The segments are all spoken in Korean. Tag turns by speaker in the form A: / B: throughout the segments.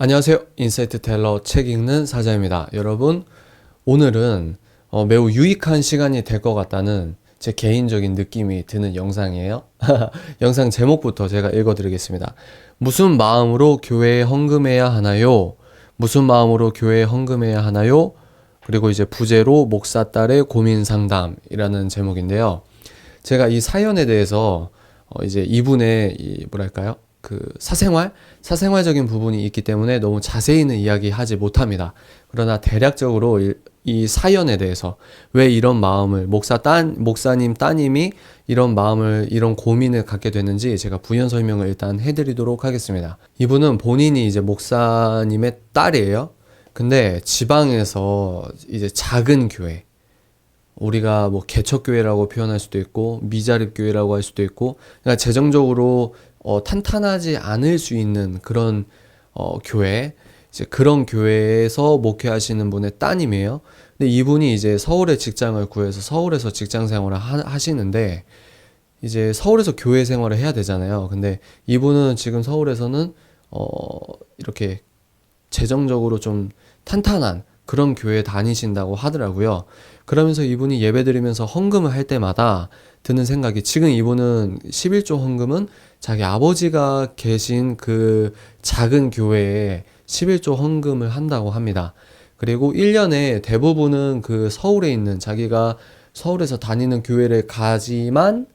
A: 안녕하세요. 인사이트 텔러 책 읽는 사자입니다. 여러분, 오늘은 매우 유익한 시간이 될 것 같다는 제 개인적인 느낌이 드는 영상이에요. 영상 제목부터 제가 읽어드리겠습니다. 무슨 마음으로 교회에 헌금해야 하나요? 무슨 마음으로 교회에 헌금해야 하나요? 그리고 이제 부제로 목사 딸의 고민 상담이라는 제목인데요. 제가 이 사연에 대해서 이제 이분의 뭐랄까요? 그 사생활적인 부분이 있기 때문에 너무 자세히는 이야기하지 못합니다. 그러나 대략적으로 이 사연에 대해서 왜 이런 마음을 목사님 따님이 이런 마음을 이런 고민을 갖게 됐는지 제가 부연 설명을 일단 해드리도록 하겠습니다. 이분은 본인이 이제 목사님의 딸이에요. 근데 지방에서 이제 작은 교회, 우리가 뭐 개척교회라고 표현할 수도 있고 미자립교회라고 할 수도 있고, 그러니까 재정적으로 탄탄하지 않을 수 있는 그런 교회, 이제 그런 교회에서 목회하시는 분의 따님이에요. 근데 이분이 이제 서울에 직장을 구해서 서울에서 직장 생활을 하시는데, 이제 서울에서 교회 생활을 해야 되잖아요. 근데 이분은 지금 서울에서는 이렇게 재정적으로 좀 탄탄한 그런 교회 다니신다고 하더라고요. 그러면서 이분이 예배드리면서 헌금을 할 때마다 드는 생각이, 지금 이분은 11조 헌금은 자기 아버지가 계신 그 작은 교회에 11조 헌금을 한다고 합니다. 그리고 1년에 대부분은 그 서울에 있는, 자기가 서울에서 다니는 교회를 가지만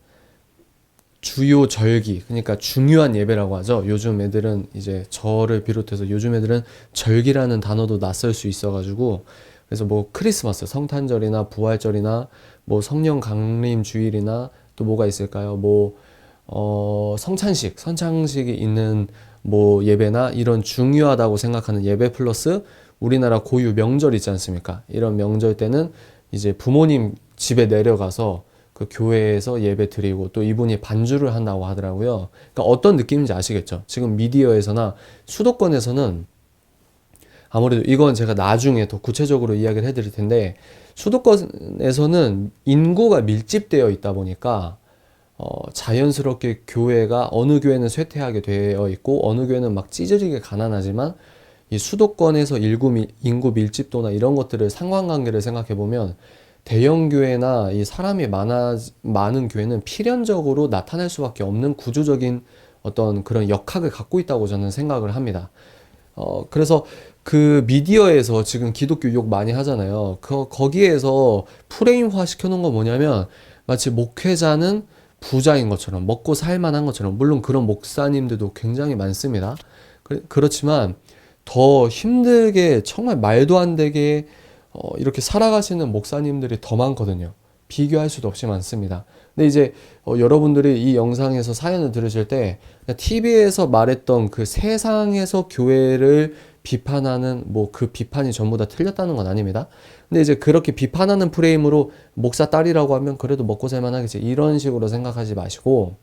A: 주요 절기, 그러니까 중요한 예배라고 하죠. 요즘 애들은 이제 저를 비롯해서 요즘 애들은 절기라는 단어도 낯설 수 있어가지고, 그래서 뭐 크리스마스, 성탄절이나 부활절이나 뭐 성령 강림 주일이나 또 뭐가 있을까요? 뭐 선창식이 있는 뭐 예배나 이런 중요하다고 생각하는 예배 플러스 우리나라 고유 명절 있지 않습니까? 이런 명절 때는 이제 부모님 집에 내려가서 그 교회에서 예배 드리고 또 이분이 반주를 한다고 하더라고요. 그러니까 어떤 느낌인지 아시겠죠? 지금 미디어에서나 수도권에서는, 아무래도 이건 제가 나중에 더 구체적으로 이야기를 해드릴 텐데, 수도권에서는 인구가 밀집되어 있다 보니까 자연스럽게 교회가, 어느 교회는 쇠퇴하게 되어 있고 어느 교회는 막 찌질하게 가난하지만, 이 수도권에서 인구 밀집도나 이런 것들을 상관관계를 생각해 보면 대형 교회나 이 사람이 많은 교회는 필연적으로 나타날 수밖에 없는 구조적인 어떤 그런 역학을 갖고 있다고 저는 생각을 합니다. 그래서 그 미디어에서 지금 기독교 욕 많이 하잖아요. 거기에서 프레임화 시켜놓은 거 뭐냐면, 마치 목회자는 부자인 것처럼, 먹고 살만한 것처럼, 물론 그런 목사님들도 굉장히 많습니다. 그렇지만 더 힘들게, 정말 말도 안 되게 이렇게 살아가시는 목사님들이 더 많거든요. 비교할 수도 없이 많습니다. 근데 이제 여러분들이 이 영상에서 사연을 들으실 때 TV에서 말했던 그 세상에서 교회를 비판하는, 뭐 그 비판이 전부 다 틀렸다는 건 아닙니다. 근데 이제 그렇게 비판하는 프레임으로 목사 딸이라고 하면 그래도 먹고 살만 하겠지, 이런 식으로 생각하지 마시고,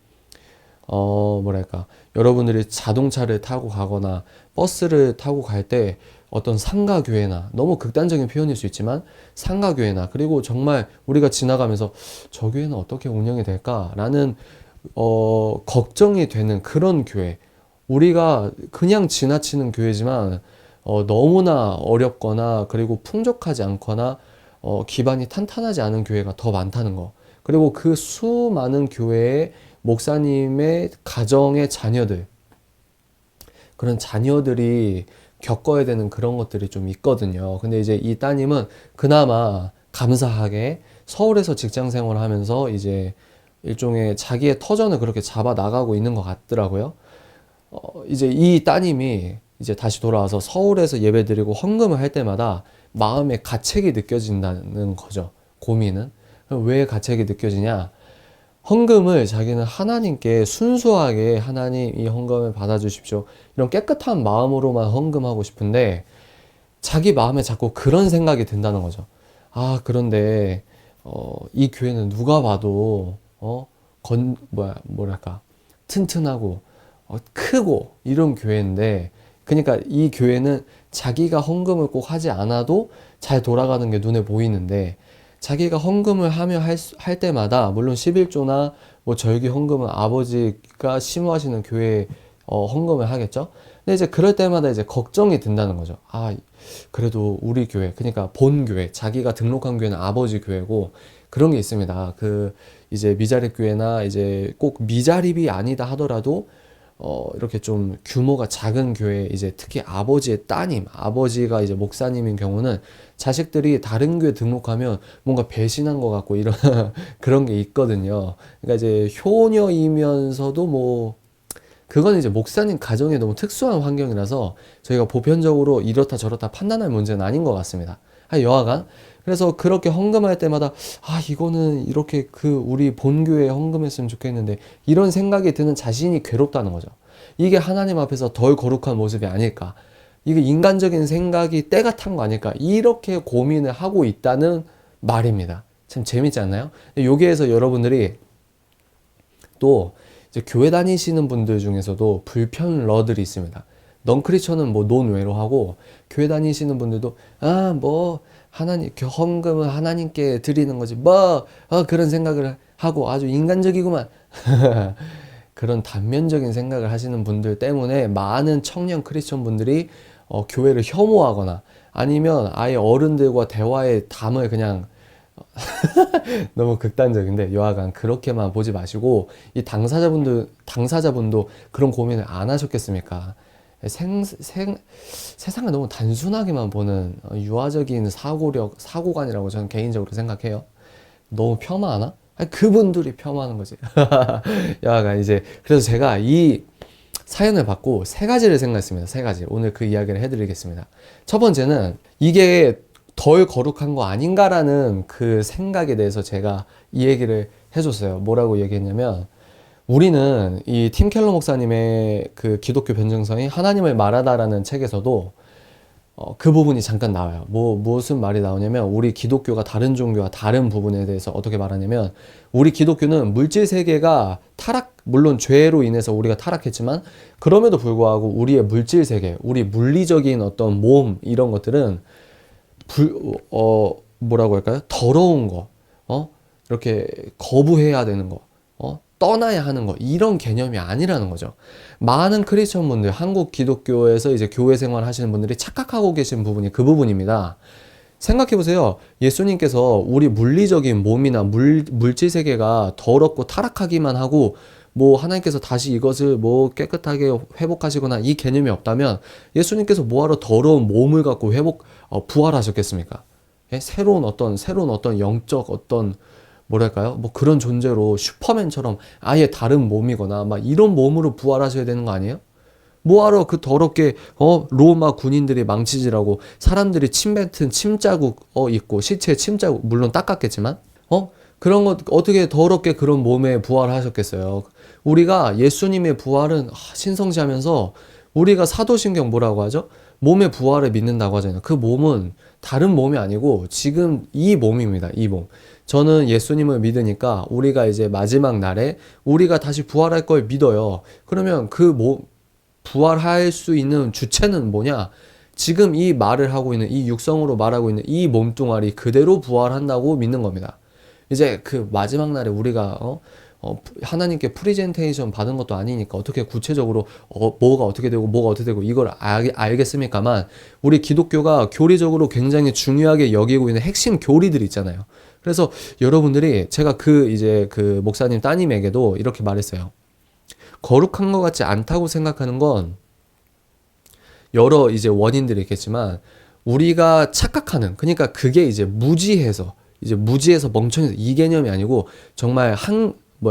A: 뭐랄까, 여러분들이 자동차를 타고 가거나 버스를 타고 갈 때 어떤 상가교회나, 너무 극단적인 표현일 수 있지만 상가교회나, 그리고 정말 우리가 지나가면서 저 교회는 어떻게 운영이 될까라는 걱정이 되는 그런 교회, 우리가 그냥 지나치는 교회지만 너무나 어렵거나 그리고 풍족하지 않거나 기반이 탄탄하지 않은 교회가 더 많다는 거. 그리고 그 수많은 교회의 목사님의 가정의 자녀들, 그런 자녀들이 겪어야 되는 그런 것들이 좀 있거든요. 근데 이제 이 따님은 그나마 감사하게 서울에서 직장 생활을 하면서 이제 일종의 자기의 터전을 그렇게 잡아 나가고 있는 것 같더라고요. 이제 이 따님이 이제 다시 돌아와서 서울에서 예배드리고 헌금을 할 때마다 마음에 가책이 느껴진다는 거죠. 고민은. 그럼 왜 가책이 느껴지냐? 헌금을 자기는 하나님께 순수하게, 하나님 이 헌금을 받아주십시오, 이런 깨끗한 마음으로만 헌금하고 싶은데, 자기 마음에 자꾸 그런 생각이 든다는 거죠. 아, 그런데 이 교회는 누가 봐도 뭐랄까, 튼튼하고 크고 이런 교회인데, 그러니까 이 교회는 자기가 헌금을 꼭 하지 않아도 잘 돌아가는 게 눈에 보이는데, 자기가 헌금을 하며 할 때마다, 물론 11조나 뭐 절기 헌금은 아버지가 심호하시는 교회에 헌금을 하겠죠. 근데 이제 그럴 때마다 이제 걱정이 든다는 거죠. 아, 그래도 우리 교회, 그러니까 본 교회, 자기가 등록한 교회는 아버지 교회고 그런 게 있습니다. 그 이제 미자립 교회나 이제 꼭 미자립이 아니다 하더라도 이렇게 좀 규모가 작은 교회, 이제 특히 아버지의 따님, 아버지가 이제 목사님인 경우는 자식들이 다른 교회 등록하면 뭔가 배신한 것 같고 이런 그런 게 있거든요. 그러니까 이제 효녀이면서도 뭐 그건 이제 목사님 가정에 너무 특수한 환경이라서 저희가 보편적으로 이렇다 저렇다 판단할 문제는 아닌 것 같습니다. 여하간 그래서 그렇게 헌금할 때마다 이거는 이렇게 그 우리 본교회에 헌금했으면 좋겠는데 이런 생각이 드는 자신이 괴롭다는 거죠. 이게 하나님 앞에서 덜 거룩한 모습이 아닐까, 이게 인간적인 생각이 때가 탄 거 아닐까, 이렇게 고민을 하고 있다는 말입니다. 참 재밌지 않나요? 여기에서 여러분들이 또 이제 교회 다니시는 분들 중에서도 불편러들이 있습니다. 넌크리처는 뭐 논외로 하고, 교회 다니시는 분들도 뭐 하나님 헌금은 하나님께 드리는 거지 그런 생각을 하고 아주 인간적이구만 그런 단면적인 생각을 하시는 분들 때문에 많은 청년 크리스천 분들이 교회를 혐오하거나 아니면 아예 어른들과 대화의 담을 그냥 너무 극단적인데 여하간 그렇게만 보지 마시고, 이 당사자분도 그런 고민을 안 하셨겠습니까? 세상을 너무 단순하게만 보는 유아적인 사고관이라고 저는 개인적으로 생각해요. 너무 폄하하나? 그분들이 폄하하는 거지. 여하간 이제 그래서 제가 이 사연을 받고 세 가지를 생각했습니다. 세 가지. 오늘 그 이야기를 해드리겠습니다. 첫 번째는 이게 덜 거룩한 거 아닌가라는 그 생각에 대해서 제가 이 얘기를 해줬어요. 뭐라고 얘기했냐면, 우리는 이 팀 켈러 목사님의 그 기독교 변증서인 하나님을 말하다라는 책에서도 그 부분이 잠깐 나와요. 무슨 말이 나오냐면, 우리 기독교가 다른 종교와 다른 부분에 대해서 어떻게 말하냐면, 우리 기독교는 물질 세계가 물론 죄로 인해서 우리가 타락했지만 그럼에도 불구하고 우리의 물질 세계, 우리 물리적인 어떤 몸 이런 것들은 뭐라고 할까요? 더러운 거, 이렇게 거부해야 되는 거, 떠나야 하는 거, 이런 개념이 아니라는 거죠. 많은 크리스천 분들, 한국 기독교에서 이제 교회 생활 하시는 분들이 착각하고 계신 부분이 그 부분입니다. 생각해 보세요. 예수님께서 우리 물리적인 몸이나 물질 세계가 더럽고 타락하기만 하고 뭐 하나님께서 다시 이것을 뭐 깨끗하게 회복하시거나 이 개념이 없다면 예수님께서 뭐하러 더러운 몸을 갖고 부활하셨겠습니까? 예? 새로운 어떤 영적 어떤 뭐랄까요? 뭐 그런 존재로 슈퍼맨처럼 아예 다른 몸이거나 막 이런 몸으로 부활하셔야 되는 거 아니에요? 뭐하러 그 더럽게 로마 군인들이 망치질하고 사람들이 침 뱉은 침자국 있고 시체에 침자국 물론 닦았겠지만 그런 것 어떻게 더럽게 그런 몸에 부활하셨겠어요? 우리가 예수님의 부활은 신성시하면서 우리가 사도신경 뭐라고 하죠? 몸의 부활을 믿는다고 하잖아요. 그 몸은 다른 몸이 아니고 지금 이 몸입니다. 이 몸. 저는 예수님을 믿으니까 우리가 이제 마지막 날에 우리가 다시 부활할 걸 믿어요. 그러면 그 부활할 수 있는 주체는 뭐냐? 지금 이 말을 하고 있는, 이 육성으로 말하고 있는 이 몸뚱아리 그대로 부활한다고 믿는 겁니다. 이제 그 마지막 날에 우리가 하나님께 프리젠테이션 받은 것도 아니니까 어떻게 구체적으로 뭐가 어떻게 되고 이걸 알겠습니까만, 우리 기독교가 교리적으로 굉장히 중요하게 여기고 있는 핵심 교리들이 있잖아요. 그래서 여러분들이, 제가 그 목사님 따님에게도 이렇게 말했어요. 거룩한 것 같지 않다고 생각하는 건 여러 이제 원인들이 있겠지만, 우리가 착각하는, 그러니까 그게 이제 무지해서 멍청해서 이 개념이 아니고 정말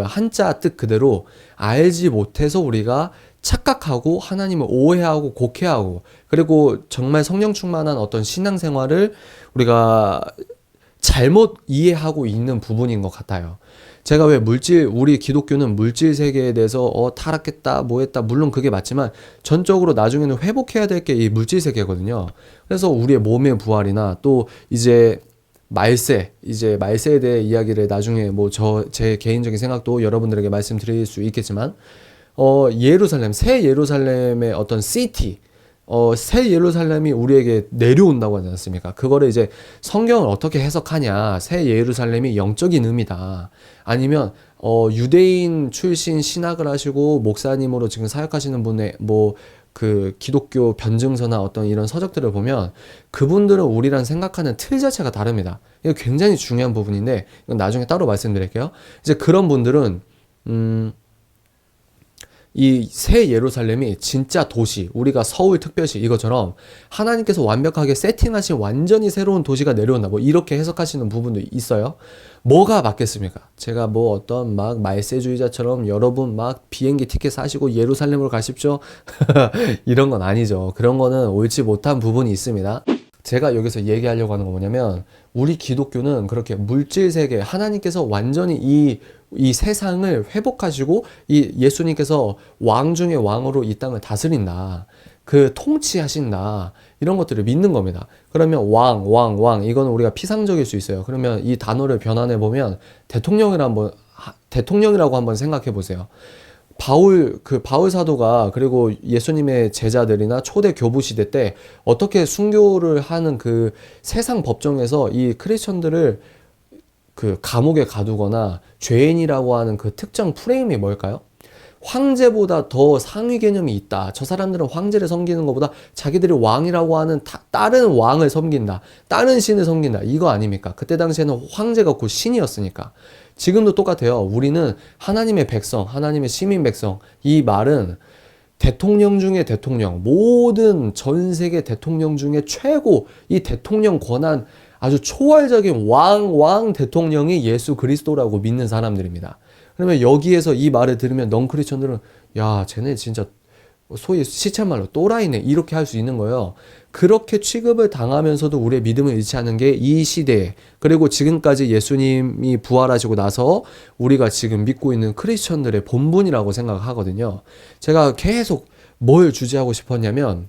A: 한자 뜻 그대로 알지 못해서 우리가 착각하고 하나님을 오해하고 곡해하고, 그리고 정말 성령 충만한 어떤 신앙생활을 우리가 잘못 이해하고 있는 부분인 것 같아요. 제가 왜 우리 기독교는 물질 세계에 대해서 타락했다 뭐했다, 물론 그게 맞지만 전적으로 나중에는 회복해야 될 게 이 물질 세계거든요. 그래서 우리의 몸의 부활이나 또 이제 말세에 대해 이야기를 나중에 제 개인적인 생각도 여러분들에게 말씀드릴 수 있겠지만, 새 예루살렘의 어떤 새 예루살렘이 우리에게 내려온다고 하지 않습니까? 그거를 이제 성경을 어떻게 해석하냐, 새 예루살렘이 영적인 의미다, 아니면 유대인 출신 신학을 하시고 목사님으로 지금 사역하시는 분의 그 기독교 변증서나 어떤 이런 서적들을 보면 그분들은 우리랑 생각하는 틀 자체가 다릅니다. 이거 굉장히 중요한 부분인데 이건 나중에 따로 말씀드릴게요. 이제 그런 분들은 이 새 예루살렘이 진짜 도시, 우리가 서울 특별시 이것처럼 하나님께서 완벽하게 세팅하신 완전히 새로운 도시가 내려온다. 뭐 이렇게 해석하시는 부분도 있어요. 뭐가 맞겠습니까? 제가 뭐 어떤 막 말세주의자처럼 여러분 막 비행기 티켓 사시고 예루살렘으로 가십시오. 이런 건 아니죠. 그런 거는 옳지 못한 부분이 있습니다. 제가 여기서 얘기하려고 하는 건 뭐냐면 우리 기독교는 그렇게 물질 세계 하나님께서 완전히 이 세상을 회복하시고 이 예수님께서 왕 중의 왕으로 이 땅을 다스린다. 그 통치하신다. 이런 것들을 믿는 겁니다. 그러면 왕 이거는 우리가 피상적일 수 있어요. 그러면 이 단어를 변환해 보면 대통령이라고 한번 생각해 보세요. 바울 사도가 그리고 예수님의 제자들이나 초대 교부 시대 때 어떻게 순교를 하는 그 세상 법정에서 이 크리스천들을 그 감옥에 가두거나 죄인이라고 하는 그 특정 프레임이 뭘까요? 황제보다 더 상위 개념이 있다. 저 사람들은 황제를 섬기는 것보다 자기들이 왕이라고 하는 다른 왕을 섬긴다. 다른 신을 섬긴다. 이거 아닙니까? 그때 당시에는 황제가 곧 신이었으니까. 지금도 똑같아요. 우리는 하나님의 백성, 하나님의 시민 백성. 이 말은 대통령 중에 대통령, 모든 전 세계 대통령 중에 최고 이 대통령 권한 아주 초월적인 왕 대통령이 예수 그리스도라고 믿는 사람들입니다. 그러면 여기에서 이 말을 들으면 넌크리스천들은 야, 쟤네 진짜 소위 시쳇말로 또라이네 이렇게 할 수 있는 거예요. 그렇게 취급을 당하면서도 우리의 믿음을 잃지 않은 게 이 시대에 그리고 지금까지 예수님이 부활하시고 나서 우리가 지금 믿고 있는 크리스천들의 본분이라고 생각하거든요. 제가 계속 뭘 주제하고 싶었냐면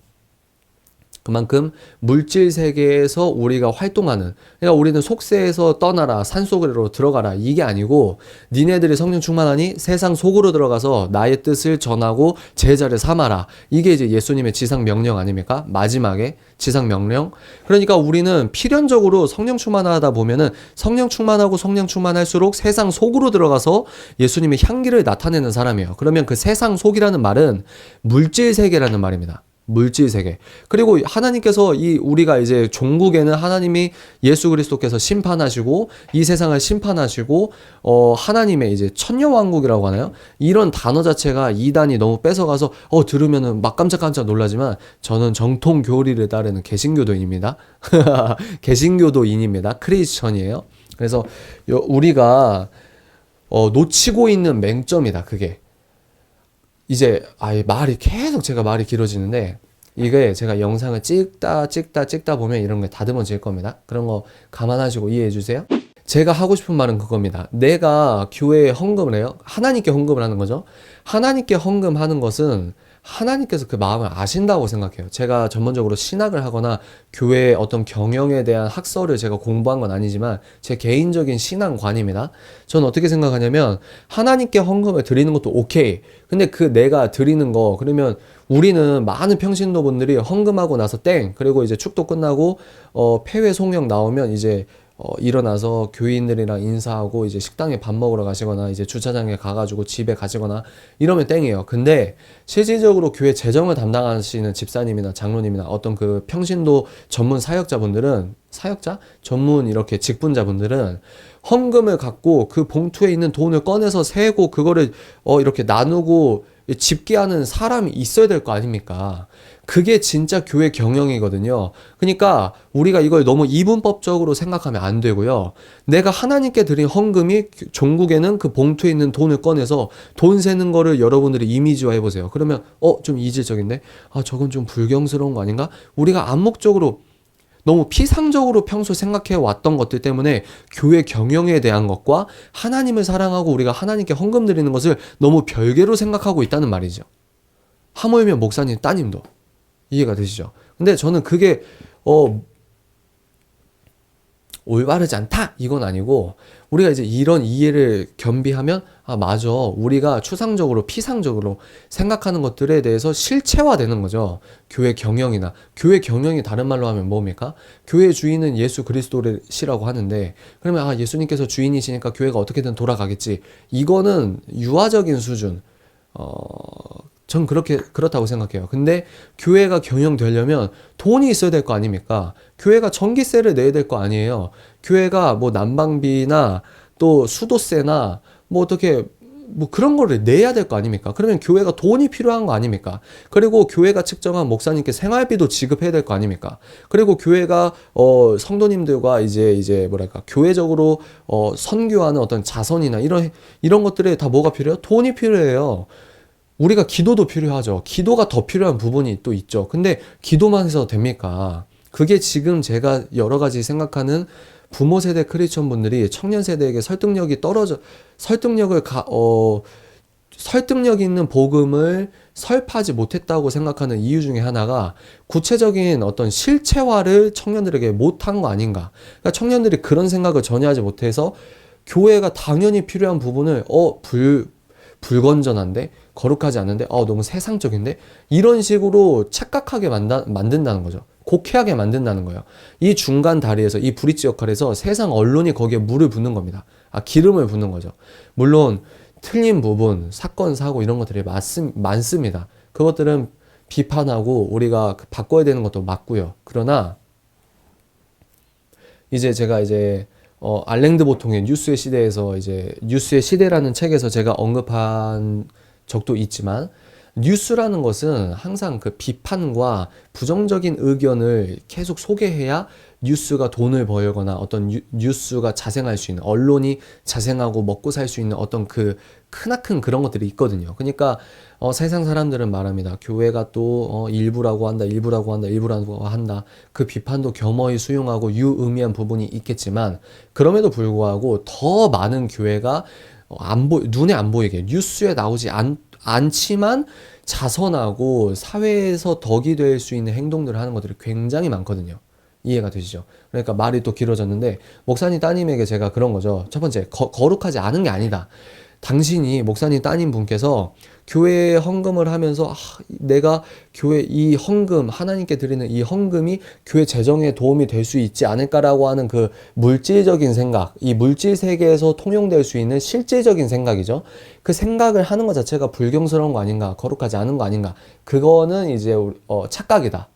A: 그만큼 물질 세계에서 우리가 활동하는 그러니까 우리는 속세에서 떠나라 산속으로 들어가라 이게 아니고 니네들이 성령 충만하니 세상 속으로 들어가서 나의 뜻을 전하고 제자를 삼아라 이게 이제 예수님의 지상 명령 아닙니까? 마지막에 지상 명령. 그러니까 우리는 필연적으로 성령 충만하다 보면은 성령 충만하고 성령 충만할수록 세상 속으로 들어가서 예수님의 향기를 나타내는 사람이에요. 그러면 그 세상 속이라는 말은 물질 세계라는 말입니다. 물질 세계. 그리고 하나님께서 우리가 이제 종국에는 하나님이 예수 그리스도께서 심판하시고 이 세상을 심판하시고 하나님의 이제 천년왕국이라고 하나요? 이런 단어 자체가 이단이 너무 뺏어가서 들으면은 막 깜짝깜짝 놀라지만 저는 정통 교리를 따르는 개신교도인입니다. 개신교도인입니다. 크리스천이에요. 그래서 우리가 놓치고 있는 맹점이다. 그게. 이제 계속 제가 말이 길어지는데 이게 제가 영상을 찍다 보면 이런 게 다듬어질 겁니다. 그런 거 감안하시고 이해해 주세요. 제가 하고 싶은 말은 그겁니다. 내가 교회에 헌금을 해요. 하나님께 헌금을 하는 거죠. 하나님께 헌금하는 것은 하나님께서 그 마음을 아신다고 생각해요. 제가 전문적으로 신학을 하거나 교회의 어떤 경영에 대한 학설을 제가 공부한 건 아니지만 제 개인적인 신앙관입니다. 저는 어떻게 생각하냐면 하나님께 헌금을 드리는 것도 오케이. 근데 그 내가 드리는 거 그러면 우리는 많은 평신도분들이 헌금하고 나서 그리고 이제 축도 끝나고 폐회 송영 나오면 이제 일어나서 교인들이랑 인사하고 이제 식당에 밥 먹으러 가시거나 이제 주차장에 가가지고 집에 가시거나 이러면 땡이에요. 근데 실질적으로 교회 재정을 담당하시는 집사님이나 장로님이나 어떤 그 평신도 전문 전문 이렇게 직분자분들은 헌금을 갖고 그 봉투에 있는 돈을 꺼내서 세고 그거를 이렇게 나누고 집계하는 사람이 있어야 될 거 아닙니까? 그게 진짜 교회 경영이거든요. 그러니까 우리가 이걸 너무 이분법적으로 생각하면 안 되고요. 내가 하나님께 드린 헌금이 종국에는 그 봉투에 있는 돈을 꺼내서 돈 세는 거를 여러분들이 이미지화 해보세요. 그러면 좀 이질적인데? 저건 좀 불경스러운 거 아닌가? 우리가 암묵적으로 너무 피상적으로 평소 생각해 왔던 것들 때문에 교회 경영에 대한 것과 하나님을 사랑하고 우리가 하나님께 헌금 드리는 것을 너무 별개로 생각하고 있다는 말이죠. 하물며 목사님 따님도 이해가 되시죠? 근데 저는 그게 올바르지 않다 이건 아니고 우리가 이제 이런 이해를 겸비하면 맞아 우리가 추상적으로 피상적으로 생각하는 것들에 대해서 실체화되는 거죠. 교회 경영이 다른 말로 하면 뭡니까? 교회 주인은 예수 그리스도시라고 하는데 그러면 예수님께서 주인이시니까 교회가 어떻게든 돌아가겠지. 이거는 유아적인 수준 전 그렇다고 생각해요. 근데 교회가 경영되려면 돈이 있어야 될 거 아닙니까? 교회가 전기세를 내야 될 거 아니에요. 교회가 뭐 난방비나 또 수도세나 뭐 어떻게 뭐 그런 거를 내야 될 거 아닙니까? 그러면 교회가 돈이 필요한 거 아닙니까? 그리고 교회가 측정한 목사님께 생활비도 지급해야 될 거 아닙니까? 그리고 교회가 성도님들과 이제 뭐랄까 교회적으로 선교하는 어떤 자선이나 이런 것들에 다 뭐가 필요해요? 돈이 필요해요. 우리가 기도도 필요하죠. 기도가 더 필요한 부분이 또 있죠. 근데 기도만 해서 됩니까? 그게 지금 제가 여러 가지 생각하는 부모 세대 크리스천 분들이 청년 세대에게 설득력 있는 복음을 설파하지 못했다고 생각하는 이유 중에 하나가 구체적인 어떤 실체화를 청년들에게 못한 거 아닌가. 그러니까 청년들이 그런 생각을 전혀 하지 못해서 교회가 당연히 필요한 부분을 불건전한데 거룩하지 않은데 너무 세상적인데 이런 식으로 착각하게 만든다는 거죠. 곡해하게 만든다는 거예요. 이 중간 다리에서 이 브릿지 역할에서 세상 언론이 거기에 물을 붓는 겁니다. 기름을 붓는 거죠. 물론 틀린 부분, 사건, 사고 이런 것들이 많습니다. 그것들은 비판하고 우리가 바꿔야 되는 것도 맞고요. 그러나 제가 알랭드 보통의 뉴스의 시대에서 뉴스의 시대라는 책에서 제가 언급한 적도 있지만 뉴스라는 것은 항상 그 비판과 부정적인 의견을 계속 소개해야 뉴스가 돈을 벌거나 어떤 뉴스가 자생할 수 있는 언론이 자생하고 먹고 살 수 있는 어떤 그 크나큰 그런 것들이 있거든요. 그러니까 세상 사람들은 말합니다. 교회가 또 일부라고 한다. 그 비판도 겸허히 수용하고 유의미한 부분이 있겠지만 그럼에도 불구하고 더 많은 교회가 눈에 안 보이게 뉴스에 나오지 않지만 자선하고 사회에서 덕이 될 수 있는 행동들을 하는 것들이 굉장히 많거든요. 이해가 되시죠? 그러니까 말이 또 길어졌는데 목사님 따님에게 제가 그런 거죠. 첫 번째, 거룩하지 않은 게 아니다. 당신이 목사님 따님 분께서 교회에 헌금을 하면서 내가 교회 이 헌금 하나님께 드리는 이 헌금이 교회 재정에 도움이 될 수 있지 않을까라고 하는 그 물질적인 생각, 이 물질 세계에서 통용될 수 있는 실질적인 생각이죠. 그 생각을 하는 것 자체가 불경스러운 거 아닌가, 거룩하지 않은 거 아닌가. 그거는 착각이다.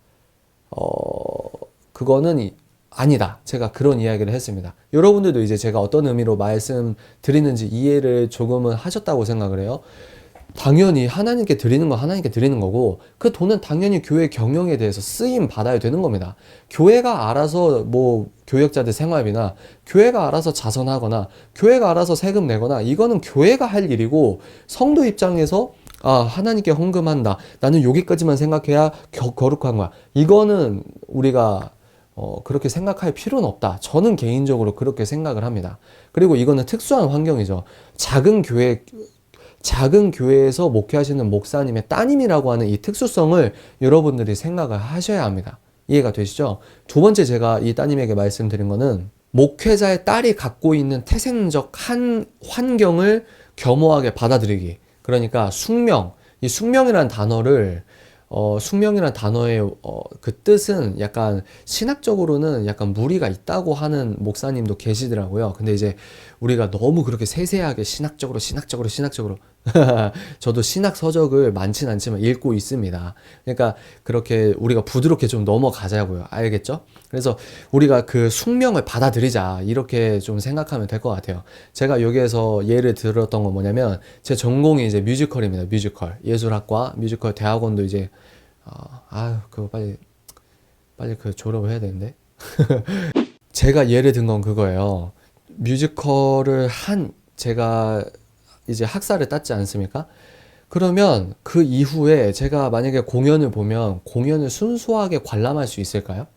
A: 그거는 아니다. 제가 그런 이야기를 했습니다. 여러분들도 제가 어떤 의미로 말씀드리는지 이해를 조금은 하셨다고 생각을 해요. 당연히 하나님께 드리는 건 하나님께 드리는 거고 그 돈은 당연히 교회 경영에 대해서 쓰임 받아야 되는 겁니다. 교회가 알아서 뭐 교역자들 생활비나 교회가 알아서 자선하거나 교회가 알아서 세금 내거나 이거는 교회가 할 일이고 성도 입장에서 하나님께 헌금한다. 나는 여기까지만 생각해야 거룩한 거야. 이거는 우리가 그렇게 생각할 필요는 없다. 저는 개인적으로 그렇게 생각을 합니다. 그리고 이거는 특수한 환경이죠. 작은 교회에서 목회하시는 목사님의 따님이라고 하는 이 특수성을 여러분들이 생각을 하셔야 합니다. 이해가 되시죠? 두 번째 제가 이 따님에게 말씀드린 거는 목회자의 딸이 갖고 있는 태생적 환경을 겸허하게 받아들이기. 그러니까 이 숙명이라는 단어를 숙명이라는 단어의 그 뜻은 약간 신학적으로는 약간 무리가 있다고 하는 목사님도 계시더라고요. 근데 우리가 너무 그렇게 세세하게 신학적으로 저도 신학 서적을 많진 않지만 읽고 있습니다. 그러니까 그렇게 우리가 부드럽게 좀 넘어가자고요. 알겠죠? 그래서 우리가 그 숙명을 받아들이자 이렇게 좀 생각하면 될 것 같아요. 제가 여기에서 예를 들었던 건 뭐냐면 제 전공이 뮤지컬입니다. 뮤지컬 예술학과 뮤지컬 대학원도 그거 빨리 그 졸업을 해야 되는데 제가 예를 든 건 그거예요. 뮤지컬을 제가 학사를 땄지 않습니까? 그러면 그 이후에 제가 만약에 공연을 보면 공연을 순수하게 관람할 수 있을까요?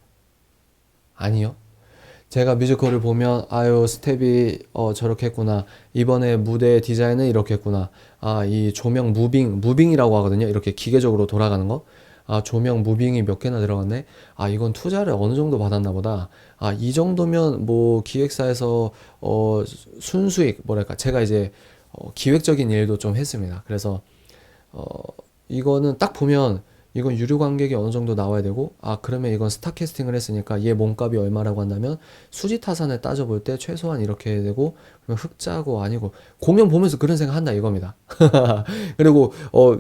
A: 아니요. 제가 뮤지컬을 보면 스텝이 저렇게 했구나. 이번에 무대 디자인은 이렇게 했구나. 이 조명 무빙이라고 하거든요. 이렇게 기계적으로 돌아가는 거. 조명 무빙이 몇 개나 들어갔네. 이건 투자를 어느 정도 받았나 보다. 이 정도면 뭐 기획사에서 순수익 뭐랄까 제가 기획적인 일도 좀 했습니다. 그래서 이거는 딱 보면 이건 유료 관객이 어느 정도 나와야 되고, 아, 그러면 이건 스타 캐스팅을 했으니까 얘 몸값이 얼마라고 한다면 수지 타산을 따져볼 때 최소한 이렇게 해야 되고, 그러면 흑자고 아니고, 공연 보면서 그런 생각 한다 이겁니다. 그리고,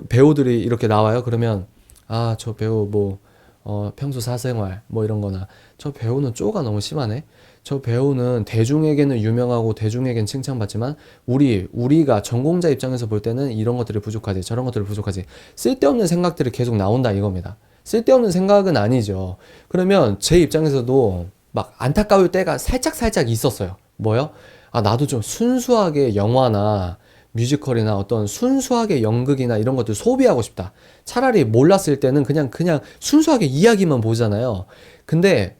A: 배우들이 이렇게 나와요. 그러면, 아, 저 배우 뭐, 평소 사생활, 뭐 이런 거나, 저 배우는 쪼가 너무 심하네? 저 배우는 대중에게는 유명하고 대중에겐 칭찬받지만 우리가 전공자 입장에서 볼 때는 이런 것들이 부족하지 저런 것들이 부족하지 쓸데없는 생각들이 계속 나온다 이겁니다. 쓸데없는 생각은 아니죠. 그러면 제 입장에서도 막 안타까울 때가 살짝 있었어요. 뭐요? 아, 나도 좀 순수하게 영화나 뮤지컬이나 어떤 순수하게 연극이나 이런 것들 소비하고 싶다. 차라리 몰랐을 때는 그냥 순수하게 이야기만 보잖아요. 근데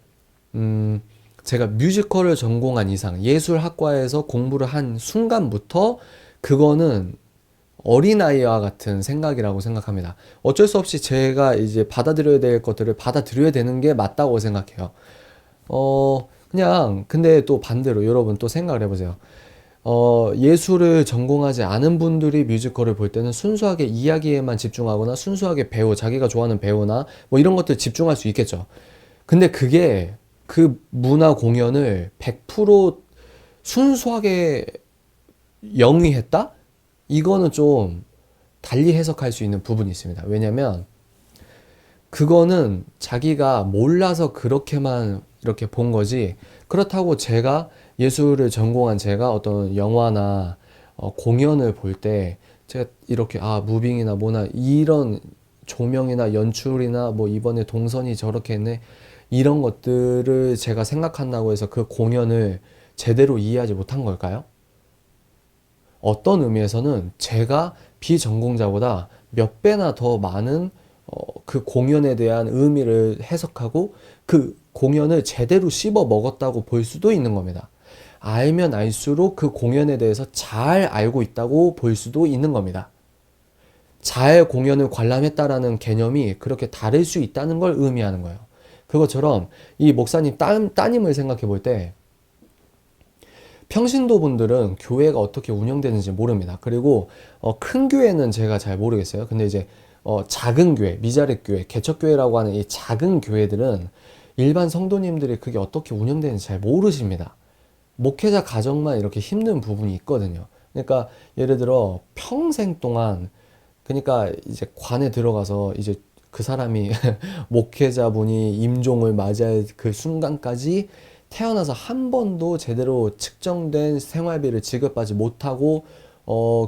A: 제가 뮤지컬을 전공한 이상 예술학과에서 공부를 한 순간부터 그거는 어린아이와 같은 생각이라고 생각합니다. 어쩔 수 없이 제가 이제 받아들여야 될 것들을 받아들여야 되는 게 맞다고 생각해요. 그냥 근데 또 반대로 여러분 또 생각을 해보세요. 예술을 전공하지 않은 분들이 뮤지컬을 볼 때는 순수하게 이야기에만 집중하거나 순수하게 배우, 자기가 좋아하는 배우나 뭐 이런 것들 집중할 수 있겠죠. 근데 그게 그 문화 공연을 100% 순수하게 영위했다? 이거는 좀 달리 해석할 수 있는 부분이 있습니다. 왜냐면 그거는 자기가 몰라서 그렇게만 이렇게 본 거지. 그렇다고 제가 예술을 전공한 제가 어떤 영화나 공연을 볼 때 제가 이렇게 무빙이나 뭐나 이런 조명이나 연출이나 뭐 이번에 동선이 저렇게 했네. 이런 것들을 제가 생각한다고 해서 그 공연을 제대로 이해하지 못한 걸까요? 어떤 의미에서는 제가 비전공자보다 몇 배나 더 많은 그 공연에 대한 의미를 해석하고 그 공연을 제대로 씹어 먹었다고 볼 수도 있는 겁니다. 알면 알수록 그 공연에 대해서 잘 알고 있다고 볼 수도 있는 겁니다. 잘 공연을 관람했다라는 개념이 그렇게 다를 수 있다는 걸 의미하는 거예요. 그것처럼 이 목사님 따님을 생각해 볼 때 평신도 분들은 교회가 어떻게 운영되는지 모릅니다. 그리고 큰 교회는 제가 잘 모르겠어요. 근데 이제 작은 교회, 미자립 교회, 개척교회라고 하는 이 작은 교회들은 일반 성도님들이 그게 어떻게 운영되는지 잘 모르십니다. 목회자 가정만 이렇게 힘든 부분이 있거든요. 그러니까 예를 들어 평생 동안 그러니까 이제 관에 들어가서 이제 그 사람이 목회자분이 임종을 맞이할 그 순간까지 태어나서 한 번도 제대로 측정된 생활비를 지급받지 못하고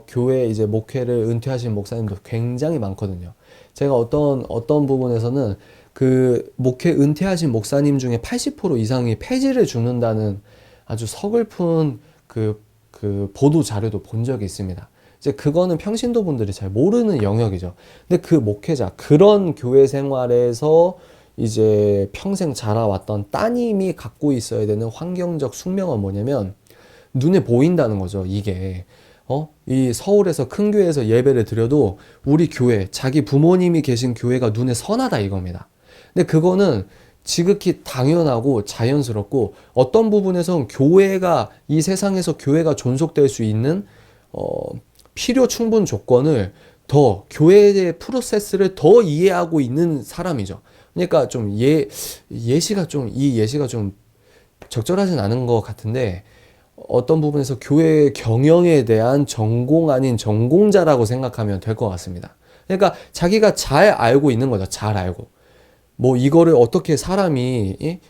A: 교회 이제 목회를 은퇴하신 목사님도 굉장히 많거든요. 제가 어떤 부분에서는 그 목회 은퇴하신 목사님 중에 80% 이상이 폐지를 죽는다는 아주 서글픈 그 보도 자료도 본 적이 있습니다. 이제 그거는 평신도 분들이 잘 모르는 영역이죠. 근데 그 목회자, 그런 교회 생활에서 이제 평생 자라왔던 따님이 갖고 있어야 되는 환경적 숙명은 뭐냐면 눈에 보인다는 거죠, 이게. 이 서울에서 큰 교회에서 예배를 드려도 우리 교회, 자기 부모님이 계신 교회가 눈에 선하다 이겁니다. 근데 그거는 지극히 당연하고 자연스럽고 어떤 부분에선 교회가 이 세상에서 교회가 존속될 수 있는 필요 충분 조건을 더 교회의 프로세스를 더 이해하고 있는 사람이죠. 그러니까 좀 예시가 좀 적절하진 않은 것 같은데 어떤 부분에서 교회 경영에 대한 전공 아닌 전공자라고 생각하면 될 것 같습니다. 그러니까 자기가 잘 알고 있는 거죠. 잘 알고. 뭐 이거를 어떻게 사람이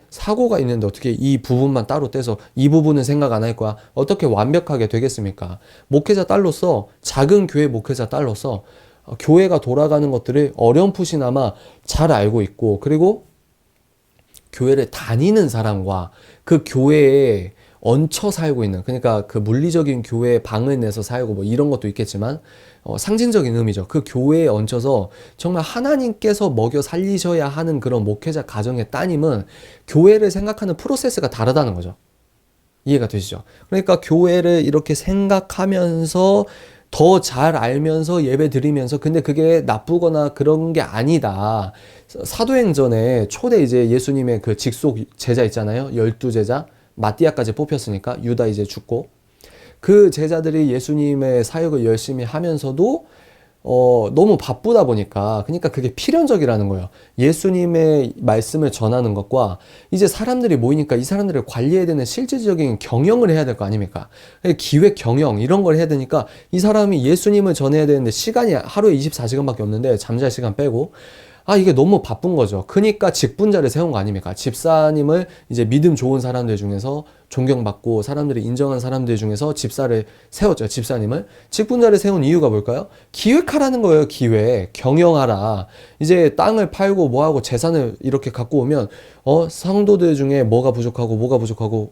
A: 사고가 있는데 어떻게 이 부분만 따로 떼서 이 부분은 생각 안 할 거야. 어떻게 완벽하게 되겠습니까? 목회자 딸로서 작은 교회 목회자 딸로서 교회가 돌아가는 것들을 어렴풋이나마 잘 알고 있고 그리고 교회를 다니는 사람과 그 교회에 얹혀 살고 있는 그러니까 그 물리적인 교회에 방을 내서 살고 뭐 이런 것도 있겠지만 상징적인 의미죠. 그 교회에 얹혀서 정말 하나님께서 먹여 살리셔야 하는 그런 목회자 가정의 따님은 교회를 생각하는 프로세스가 다르다는 거죠. 이해가 되시죠? 그러니까 교회를 이렇게 생각하면서 더 잘 알면서 예배 드리면서 근데 그게 나쁘거나 그런 게 아니다. 사도행전에 초대 이제 예수님의 그 직속 제자 있잖아요. 12제자. 마띠아까지 뽑혔으니까 유다 이제 죽고 그 제자들이 예수님의 사역을 열심히 하면서도 너무 바쁘다 보니까, 그러니까 그게 필연적이라는 거예요. 예수님의 말씀을 전하는 것과 이제 사람들이 모이니까 이 사람들을 관리해야 되는 실질적인 경영을 해야 될 거 아닙니까? 기획 경영 이런 걸 해야 되니까 이 사람이 예수님을 전해야 되는데 시간이 하루에 24시간밖에 없는데 잠잘 시간 빼고 이게 너무 바쁜 거죠. 그러니까 직분자를 세운 거 아닙니까? 집사님을 이제 믿음 좋은 사람들 중에서 존경받고 사람들이 인정한 사람들 중에서 집사를 세웠죠. 집사님을. 직분자를 세운 이유가 뭘까요? 기획하라는 거예요. 기획. 경영하라. 이제 땅을 팔고 뭐하고 재산을 이렇게 갖고 오면 성도들 중에 뭐가 부족하고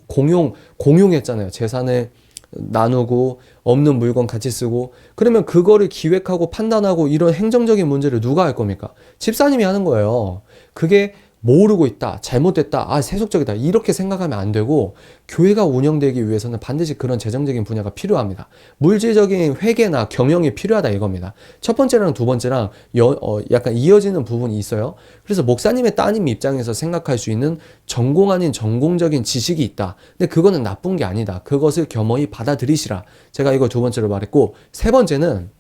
A: 공용했잖아요. 재산을 나누고 없는 물건 같이 쓰고, 그러면 그거를 기획하고 판단하고 이런 행정적인 문제를 누가 할 겁니까? 집사님이 하는 거예요. 그게 모르고 있다, 잘못됐다, 세속적이다 이렇게 생각하면 안 되고, 교회가 운영되기 위해서는 반드시 그런 재정적인 분야가 필요합니다. 물질적인 회계나 경영이 필요하다 이겁니다. 첫 번째랑 두 번째랑 약간 이어지는 부분이 있어요. 그래서 목사님의 따님 입장에서 생각할 수 있는 전공 아닌 전공적인 지식이 있다. 근데 그거는 나쁜 게 아니다. 그것을 겸허히 받아들이시라. 제가 이걸 두 번째로 말했고, 세 번째는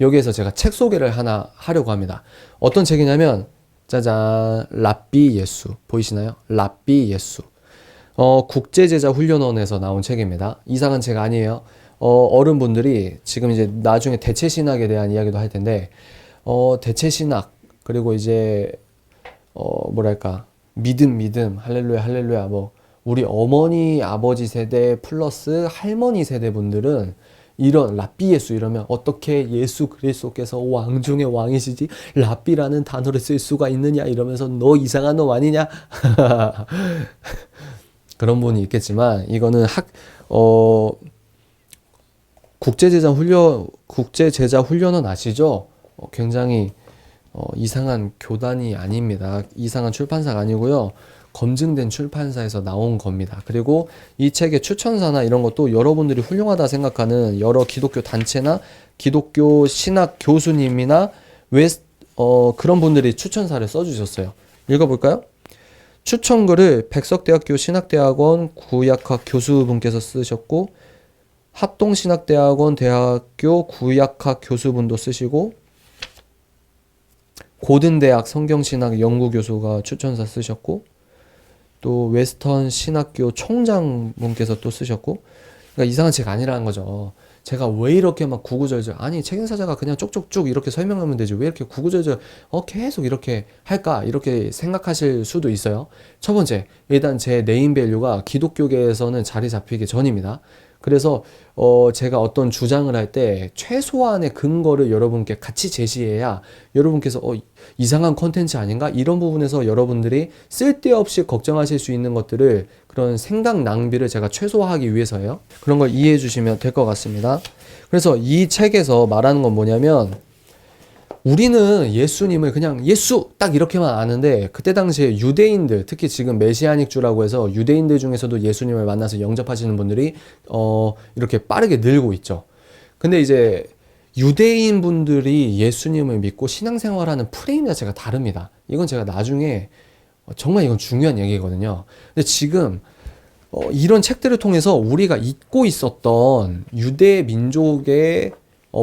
A: 여기에서 제가 책 소개를 하나 하려고 합니다. 어떤 책이냐면 짜잔, 랍비 예수 보이시나요? 랍비 예수. 국제제자 훈련원에서 나온 책입니다. 이상한 책 아니에요. 어른분들이 지금 이제 나중에 대체 신학에 대한 이야기도 할 텐데, 대체 신학, 그리고 이제 뭐랄까, 믿음, 할렐루야, 뭐 우리 어머니 아버지 세대 플러스 할머니 세대 분들은 이런 랍비 예수 이러면 어떻게 예수 그리스도께서 왕 중에 왕이시지 랍비라는 단어를 쓸 수가 있느냐 이러면서 너 이상한 놈 아니냐 그런 분이 있겠지만, 이거는 국제제자 훈련원 아시죠? 굉장히 이상한 교단이 아닙니다. 이상한 출판사가 아니고요. 검증된 출판사에서 나온 겁니다. 그리고 이 책의 추천사나 이런 것도 여러분들이 훌륭하다 생각하는 여러 기독교 단체나 기독교 신학 교수님이나 그런 분들이 추천사를 써주셨어요. 읽어볼까요? 추천글을 백석대학교 신학대학원 구약학 교수분께서 쓰셨고, 합동신학대학원 대학교 구약학 교수분도 쓰시고, 고든대학 성경신학 연구교수가 추천사 쓰셨고, 또 웨스턴 신학교 총장분께서 또 쓰셨고, 그러니까 이상한 책 아니라는 거죠. 제가 왜 이렇게 막 구구절절, 아니 책임사자가 그냥 쪽쪽쭉 이렇게 설명하면 되지 왜 이렇게 구구절절 계속 이렇게 할까 이렇게 생각하실 수도 있어요. 첫 번째, 일단 제 네임밸류가 기독교계에서는 자리 잡히기 전입니다. 그래서 제가 어떤 주장을 할 때 최소한의 근거를 여러분께 같이 제시해야 여러분께서 이상한 컨텐츠 아닌가? 이런 부분에서 여러분들이 쓸데없이 걱정하실 수 있는 것들을, 그런 생각 낭비를 제가 최소화하기 위해서예요. 그런 걸 이해해 주시면 될 것 같습니다. 그래서 이 책에서 말하는 건 뭐냐면, 우리는 예수님을 그냥 예수 딱 이렇게만 아는데, 그때 당시에 유대인들, 특히 지금 메시아닉주라고 해서 유대인들 중에서도 예수님을 만나서 영접하시는 분들이 이렇게 빠르게 늘고 있죠. 근데 이제 유대인 분들이 예수님을 믿고 신앙생활하는 프레임 자체가 다릅니다. 이건 제가 나중에 정말 이건 중요한 얘기거든요. 근데 지금 이런 책들을 통해서 우리가 잊고 있었던 유대 민족의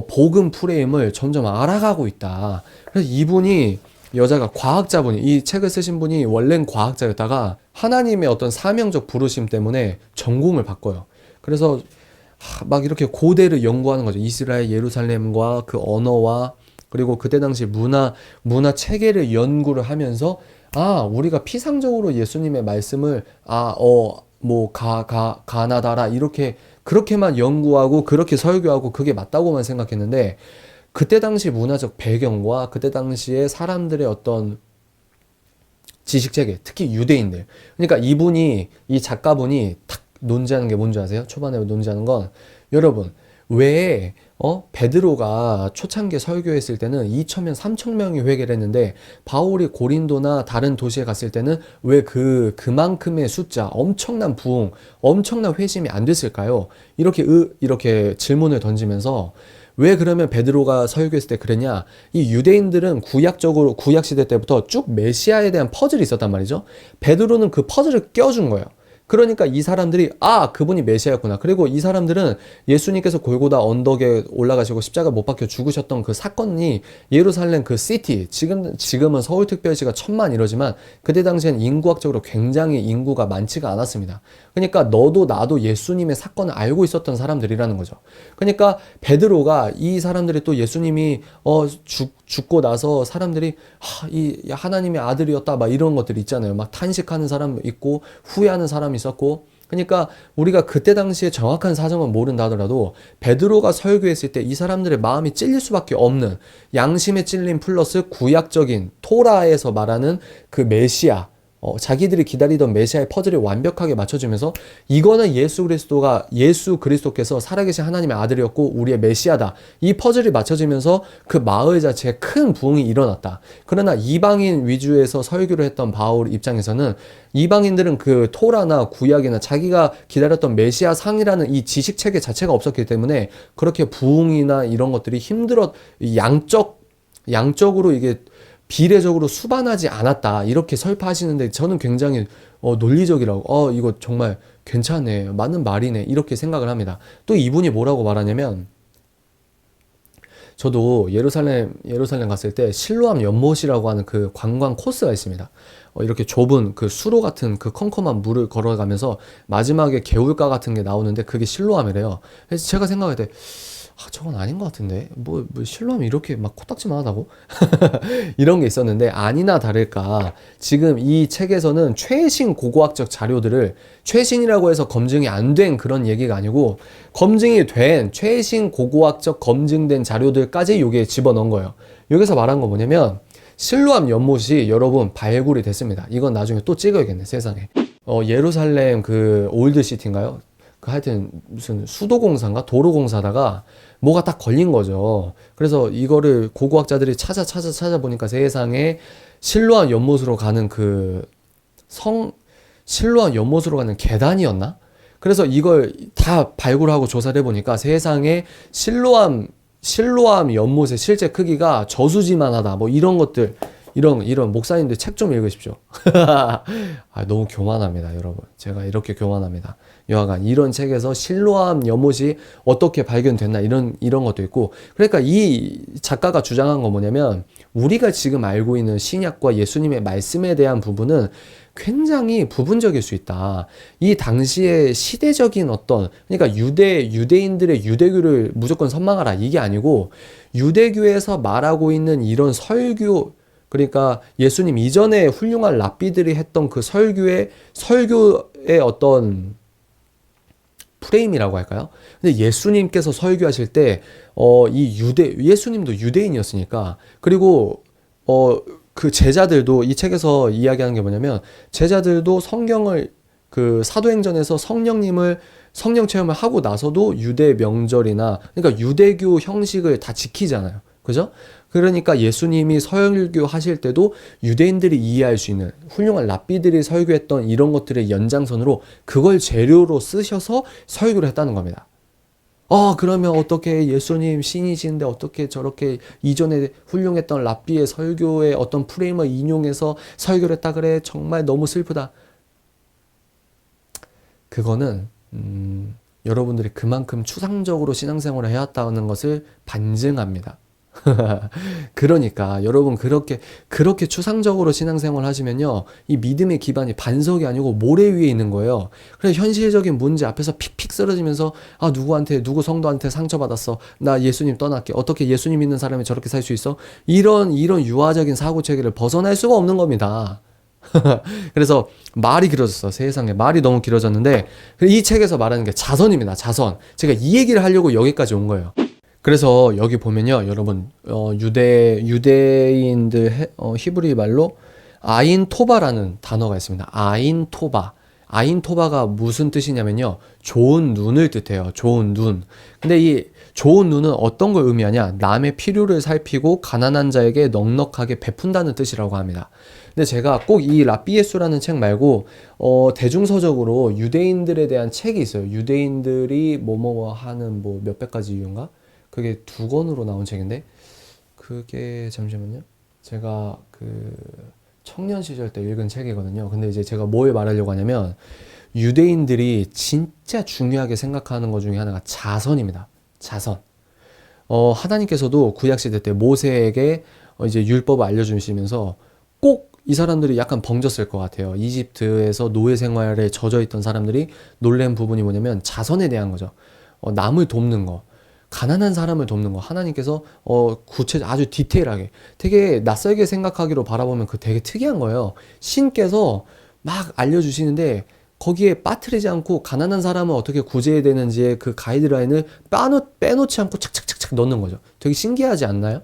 A: 복음 프레임을 점점 알아가고 있다. 그래서 이분이, 여자가 과학자분이, 이 책을 쓰신 분이 원래는 과학자였다가 하나님의 어떤 사명적 부르심 때문에 전공을 바꿔요. 그래서 막 이렇게 고대를 연구하는 거죠. 이스라엘 예루살렘과 그 언어와 그리고 그때 당시 문화 체계를 연구를 하면서, 우리가 피상적으로 예수님의 말씀을 가나다라 이렇게 그렇게만 연구하고 그렇게 설교하고 그게 맞다고만 생각했는데, 그때 당시 문화적 배경과 그때 당시에 사람들의 어떤 지식체계, 특히 유대인들, 그러니까 이 작가분이 탁 논지하는 게 뭔지 아세요? 초반에 논지하는 건, 여러분 왜 베드로가 초창기에 설교했을 때는 2,000명, 3,000명이 회개를 했는데, 바울이 고린도나 다른 도시에 갔을 때는 왜 그만큼의 숫자, 엄청난 부흥, 엄청난 회심이 안 됐을까요? 이렇게 질문을 던지면서, 왜 그러면 베드로가 설교했을 때 그랬냐? 이 유대인들은 구약 시대 때부터 쭉 메시아에 대한 퍼즐이 있었단 말이죠. 베드로는 그 퍼즐을 껴준 거예요. 그러니까 이 사람들이 그분이 메시아였구나. 그리고 이 사람들은 예수님께서 골고다 언덕에 올라가시고 십자가 못 박혀 죽으셨던 그 사건이 예루살렘 그 시티, 지금은 서울특별시가 1,000만 이러지만 그때 당시엔 인구학적으로 굉장히 인구가 많지가 않았습니다. 그러니까 너도 나도 예수님의 사건을 알고 있었던 사람들이라는 거죠. 그러니까 베드로가 이 사람들이 또 예수님이 죽고 나서 사람들이 이 하나님의 아들이었다 막 이런 것들 있잖아요. 막 탄식하는 사람 있고 후회하는 사람이 있었고. 그러니까 우리가 그때 당시에 정확한 사정은 모른다 하더라도 베드로가 설교했을 때 이 사람들의 마음이 찔릴 수밖에 없는 양심에 찔림 플러스 구약적인 토라에서 말하는 그 메시아, 자기들이 기다리던 메시아의 퍼즐이 완벽하게 맞춰지면서 이거는 예수 그리스도께서 살아계신 하나님의 아들이었고 우리의 메시아다. 이 퍼즐이 맞춰지면서 그 마을 자체에 큰 부흥이 일어났다. 그러나 이방인 위주에서 설교를 했던 바울 입장에서는 이방인들은 그 토라나 구약이나 자기가 기다렸던 메시아 상이라는 이 지식 체계 자체가 없었기 때문에 그렇게 부흥이나 이런 것들이 양적으로 이게 비례적으로 수반하지 않았다 이렇게 설파하시는데 저는 굉장히 논리적이라고 이거 정말 괜찮네 맞는 말이네 이렇게 생각을 합니다. 또 이분이 뭐라고 말하냐면 저도 예루살렘 갔을 때 실로암 연못이라고 하는 그 관광 코스가 있습니다. 이렇게 좁은 그 수로 같은 그 컴컴한 물을 걸어가면서 마지막에 개울가 같은 게 나오는데 그게 실로암이래요. 그래서 제가 생각할 때 저건 아닌 것 같은데 뭐 실로암이 이렇게 막 코딱지만 하다고? 이런 게 있었는데 아니나 다를까 지금 이 책에서는 최신 고고학적 자료들을 최신이라고 해서 검증이 안 된 그런 얘기가 아니고 검증이 된 최신 고고학적 검증된 자료들까지 여기에 집어넣은 거예요. 여기서 말한 거 뭐냐면 실로암 연못이 여러분 발굴이 됐습니다. 이건 나중에 또 찍어야겠네 세상에. 예루살렘 그 올드시티인가요? 그 하여튼 무슨 수도공사인가 도로공사다가 뭐가 딱 걸린 거죠. 그래서 이거를 고고학자들이 찾아보니까 세상에 실로암 연못으로 가는 실로암 연못으로 가는 계단이었나? 그래서 이걸 다 발굴하고 조사를 해보니까 세상에 실로암 연못의 실제 크기가 저수지만 하다 뭐 이런 것들 이런 목사님들 책 좀 읽으십시오. 너무 교만합니다, 여러분. 제가 이렇게 교만합니다. 여하간 이런 책에서 실로암 연못이 어떻게 발견됐나 이런 것도 있고 그러니까 이 작가가 주장한 건 뭐냐면 우리가 지금 알고 있는 신약과 예수님의 말씀에 대한 부분은 굉장히 부분적일 수 있다. 이 당시의 시대적인 그러니까 유대인들의 유대교를 무조건 선망하라 이게 아니고 유대교에서 말하고 있는 이런 설교 그러니까 예수님 이전에 훌륭한 랍비들이 했던 그 설교의 어떤 프레임이라고 할까요? 근데 예수님께서 설교하실 때, 예수님도 유대인이었으니까, 그리고, 그 제자들도 이 책에서 이야기하는 게 뭐냐면, 제자들도 그 사도행전에서 성령 체험을 하고 나서도 유대 명절이나, 그러니까 유대교 형식을 다 지키잖아요. 그죠? 그러니까 예수님이 설교하실 때도 유대인들이 이해할 수 있는 훌륭한 랍비들이 설교했던 이런 것들의 연장선으로 그걸 재료로 쓰셔서 설교를 했다는 겁니다. 그러면 어떻게 예수님 신이신데 어떻게 저렇게 이전에 훌륭했던 랍비의 설교의 어떤 프레임을 인용해서 설교를 했다 그래? 정말 너무 슬프다. 그거는 여러분들이 그만큼 추상적으로 신앙생활을 해왔다는 것을 반증합니다. 그러니까 여러분 그렇게 추상적으로 신앙생활 하시면요 이 믿음의 기반이 반석이 아니고 모래 위에 있는 거예요. 그래서 현실적인 문제 앞에서 픽픽 쓰러지면서 누구 성도한테 상처받았어 나 예수님 떠날게 어떻게 예수님 믿는 사람이 저렇게 살 수 있어 이런 유아적인 사고체계를 벗어날 수가 없는 겁니다. 그래서 말이 길어졌어. 세상에 말이 너무 길어졌는데 이 책에서 말하는 게 자선입니다. 자선. 제가 이 얘기를 하려고 여기까지 온 거예요. 그래서 여기 보면요, 여러분, 유대인들 히브리 말로 아인토바라는 단어가 있습니다. 아인토바. 아인토바가 무슨 뜻이냐면요, 좋은 눈을 뜻해요. 좋은 눈. 근데 이 좋은 눈은 어떤 걸 의미하냐? 남의 필요를 살피고 가난한 자에게 넉넉하게 베푼다는 뜻이라고 합니다. 근데 제가 꼭 이 라삐에수라는 책 말고 대중서적으로 유대인들에 대한 책이 있어요. 유대인들이 뭐뭐 하는 뭐 몇백 가지 이유인가? 그게 2권으로 나온 책인데 그게 잠시만요. 제가 그 청년 시절 때 읽은 책이거든요. 근데 이제 제가 뭘 말하려고 하냐면 유대인들이 진짜 중요하게 생각하는 것 중에 하나가 자선입니다. 자선. 하나님께서도 구약시대 때 모세에게 이제 율법을 알려주시면서 꼭 이 사람들이 약간 벙졌을 것 같아요. 이집트에서 노예 생활에 젖어 있던 사람들이 놀란 부분이 뭐냐면 자선에 대한 거죠. 남을 돕는 거. 가난한 사람을 돕는 거. 하나님께서 아주 디테일하게 되게 낯설게 생각하기로 바라보면 그 되게 특이한 거예요. 신께서 막 알려주시는데 거기에 빠뜨리지 않고 가난한 사람을 어떻게 구제해야 되는지의 그 가이드라인을 빼놓지 않고 착착착착 넣는 거죠. 되게 신기하지 않나요?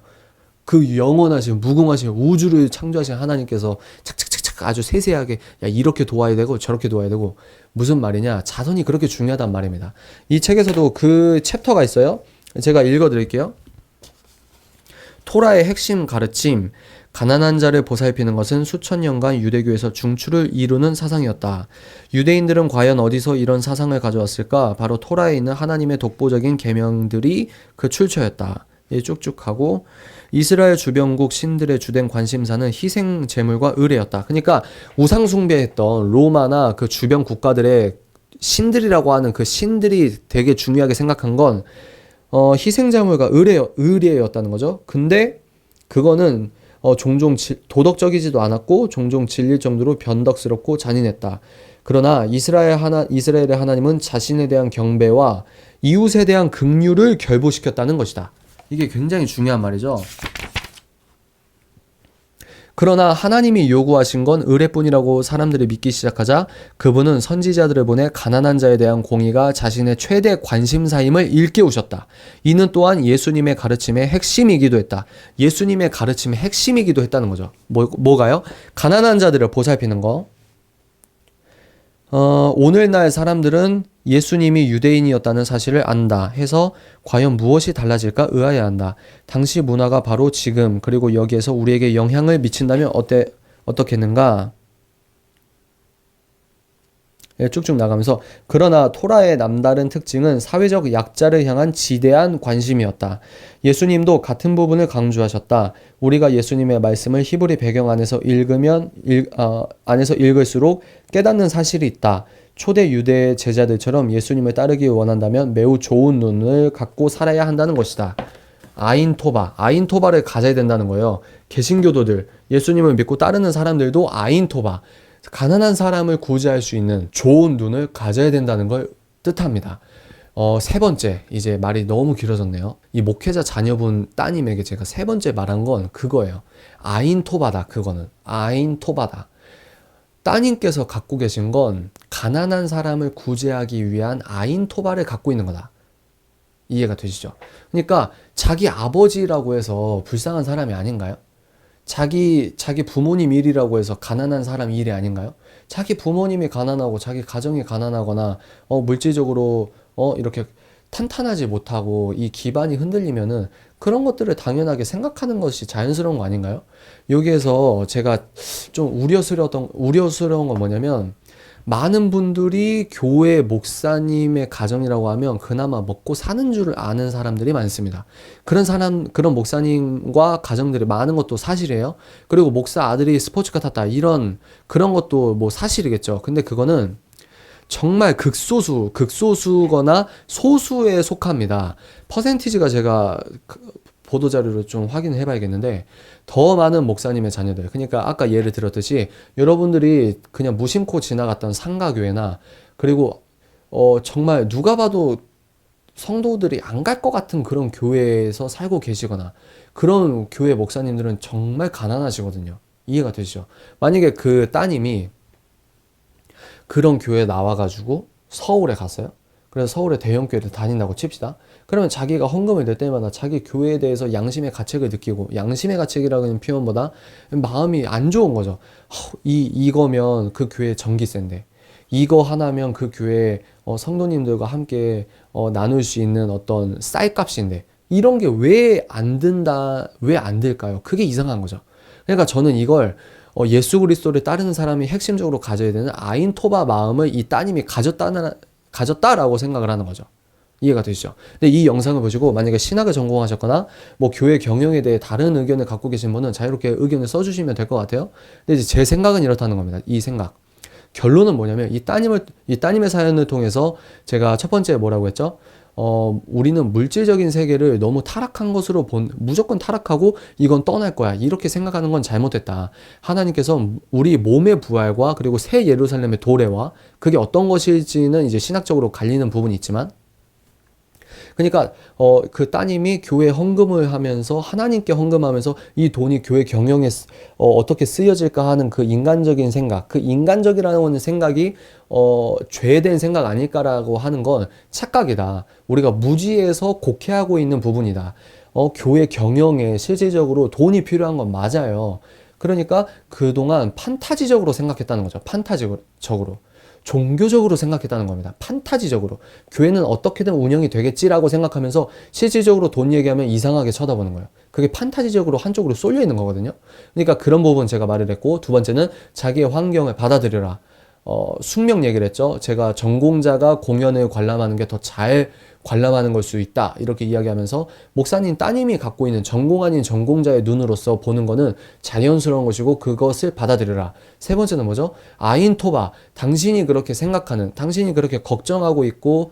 A: 그 영원하신 무궁하신 우주를 창조하신 하나님께서 착착착착 아주 세세하게 야 이렇게 도와야 되고 저렇게 도와야 되고 무슨 말이냐? 자선이 그렇게 중요하단 말입니다. 이 책에서도 그 챕터가 있어요. 제가 읽어드릴게요. 토라의 핵심 가르침, 가난한 자를 보살피는 것은 수천 년간 유대교에서 중추를 이루는 사상이었다. 유대인들은 과연 어디서 이런 사상을 가져왔을까? 바로 토라에 있는 하나님의 독보적인 계명들이 그 출처였다. 쭉쭉 하고 이스라엘 주변국 신들의 주된 관심사는 희생 제물과 의례였다. 그러니까 우상 숭배했던 로마나 그 주변 국가들의 신들이라고 하는 그 신들이 되게 중요하게 생각한 건 희생 제물과 의례였다는 거죠. 근데 그거는 종종 도덕적이지도 않았고 종종 질릴 정도로 변덕스럽고 잔인했다. 그러나 이스라엘의 하나님은 자신에 대한 경배와 이웃에 대한 긍휼을 결부시켰다는 것이다. 이게 굉장히 중요한 말이죠. 그러나 하나님이 요구하신 건 의례뿐이라고 사람들이 믿기 시작하자 그분은 선지자들을 보내 가난한 자에 대한 공의가 자신의 최대 관심사임을 일깨우셨다. 이는 또한 예수님의 가르침의 핵심이기도 했다. 예수님의 가르침의 핵심이기도 했다는 거죠. 뭐가요? 가난한 자들을 보살피는 거. 오늘날 사람들은 예수님이 유대인이었다는 사실을 안다 해서 과연 무엇이 달라질까 의아해 한다. 당시 문화가 바로 지금 그리고 여기에서 우리에게 영향을 미친다면 어떻겠는가? 쭉쭉 나가면서 그러나 토라의 남다른 특징은 사회적 약자를 향한 지대한 관심이었다. 예수님도 같은 부분을 강조하셨다. 우리가 예수님의 말씀을 히브리 배경 안에서 읽을수록 깨닫는 사실이 있다. 초대 유대 제자들처럼 예수님을 따르기 원한다면 매우 좋은 눈을 갖고 살아야 한다는 것이다. 아인토바를 가져야 된다는 거예요. 개신교도들, 예수님을 믿고 따르는 사람들도 아인토바, 가난한 사람을 구제할 수 있는 좋은 눈을 가져야 된다는 걸 뜻합니다. 세 번째, 이제 말이 너무 길어졌네요. 이 목회자 자녀분 따님에게 제가 세 번째 말한 건 그거예요. 아인토바다, 그거는. 아인토바다. 따님께서 갖고 계신 건 가난한 사람을 구제하기 위한 아인토바를 갖고 있는 거다. 이해가 되시죠? 그러니까 자기 아버지라고 해서 불쌍한 사람이 아닌가요? 자기 부모님 일이라고 해서 가난한 사람 일이 아닌가요? 자기 부모님이 가난하고 자기 가정이 가난하거나 물질적으로 이렇게 탄탄하지 못하고 이 기반이 흔들리면은 그런 것들을 당연하게 생각하는 것이 자연스러운 거 아닌가요? 여기에서 제가 좀 우려스러운 건 뭐냐면 많은 분들이 교회 목사님의 가정이라고 하면 그나마 먹고 사는 줄 아는 사람들이 많습니다. 그런 목사님과 가정들이 많은 것도 사실이에요. 그리고 목사 아들이 스포츠카 탔다 그런 것도 뭐 사실이겠죠. 근데 그거는 정말 극소수거나 소수에 속합니다. 퍼센티지가 제가 보도자료를 좀 확인해 봐야겠는데 더 많은 목사님의 자녀들, 그러니까 아까 예를 들었듯이 여러분들이 그냥 무심코 지나갔던 상가교회나 그리고 정말 누가 봐도 성도들이 안 갈 것 같은 그런 교회에서 살고 계시거나 그런 교회 목사님들은 정말 가난하시거든요. 이해가 되시죠? 만약에 그 따님이 그런 교회에 나와가지고 서울에 갔어요. 그래서 서울의 대형 교회를 다닌다고 칩시다. 그러면 자기가 헌금을 낼 때마다 자기 교회에 대해서 양심의 가책을 느끼고, 양심의 가책이라는 표현보다 마음이 안 좋은 거죠. 이거면 그 교회 전기세인데, 이거 하나면 그 교회 성도님들과 함께 나눌 수 있는 어떤 쌀값인데, 이런 게 왜 안 될까요? 그게 이상한 거죠. 그러니까 저는 이걸 예수 그리스도를 따르는 사람이 핵심적으로 가져야 되는 아인토바 마음을 이 따님이 가졌다라고 생각을 하는 거죠. 이해가 되시죠? 근데 이 영상을 보시고 만약에 신학을 전공하셨거나 뭐 교회 경영에 대해 다른 의견을 갖고 계신 분은 자유롭게 의견을 써주시면 될 것 같아요. 근데 이제 제 생각은 이렇다는 겁니다. 이 생각. 결론은 뭐냐면 이 따님의 사연을 통해서 제가 첫 번째 뭐라고 했죠? 우리는 물질적인 세계를 너무 타락한 것으로 무조건 타락하고 이건 떠날 거야. 이렇게 생각하는 건 잘못됐다. 하나님께서 우리 몸의 부활과 그리고 새 예루살렘의 도래와 그게 어떤 것일지는 이제 신학적으로 갈리는 부분이 있지만 그러니까 그 따님이 교회 헌금을 하면서 하나님께 헌금하면서 이 돈이 교회 경영에 어떻게 쓰여질까 하는 그 인간적인 생각, 그 인간적이라는 생각이 죄된 생각 아닐까라고 하는 건 착각이다. 우리가 무지에서 곡해하고 있는 부분이다. 교회 경영에 실질적으로 돈이 필요한 건 맞아요. 그러니까 그동안 판타지적으로 생각했다는 거죠. 판타지적으로. 종교적으로 생각했다는 겁니다. 판타지적으로. 교회는 어떻게든 운영이 되겠지라고 생각하면서 실질적으로 돈 얘기하면 이상하게 쳐다보는 거예요. 그게 판타지적으로 한쪽으로 쏠려 있는 거거든요. 그러니까 그런 부분 제가 말을 했고, 두 번째는 자기의 환경을 받아들여라. 숙명 얘기를 했죠. 제가 전공자가 공연을 관람하는 게 더 잘 관람하는 걸 수 있다. 이렇게 이야기하면서 목사님 따님이 갖고 있는 전공 아닌 전공자의 눈으로서 보는 거는 자연스러운 것이고 그것을 받아들여라. 세 번째는 뭐죠? 아인토바. 당신이 그렇게 생각하는, 당신이 그렇게 걱정하고 있고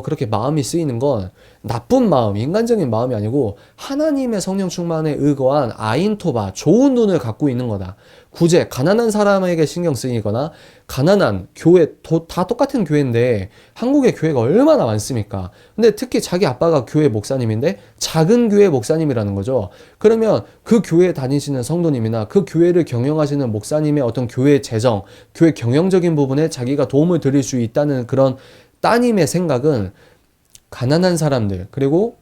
A: 그렇게 마음이 쓰이는 건 나쁜 마음, 인간적인 마음이 아니고 하나님의 성령 충만에 의거한 아인토바, 좋은 눈을 갖고 있는 거다. 구제, 가난한 사람에게 신경 쓰이거나 가난한 교회, 다 똑같은 교회인데 한국의 교회가 얼마나 많습니까? 근데 특히 자기 아빠가 교회 목사님인데 작은 교회 목사님이라는 거죠. 그러면 그 교회 다니시는 성도님이나 그 교회를 경영하시는 목사님의 어떤 교회 재정, 교회 경영적인 부분에 자기가 도움을 드릴 수 있다는 그런 따님의 생각은 가난한 사람들, 그리고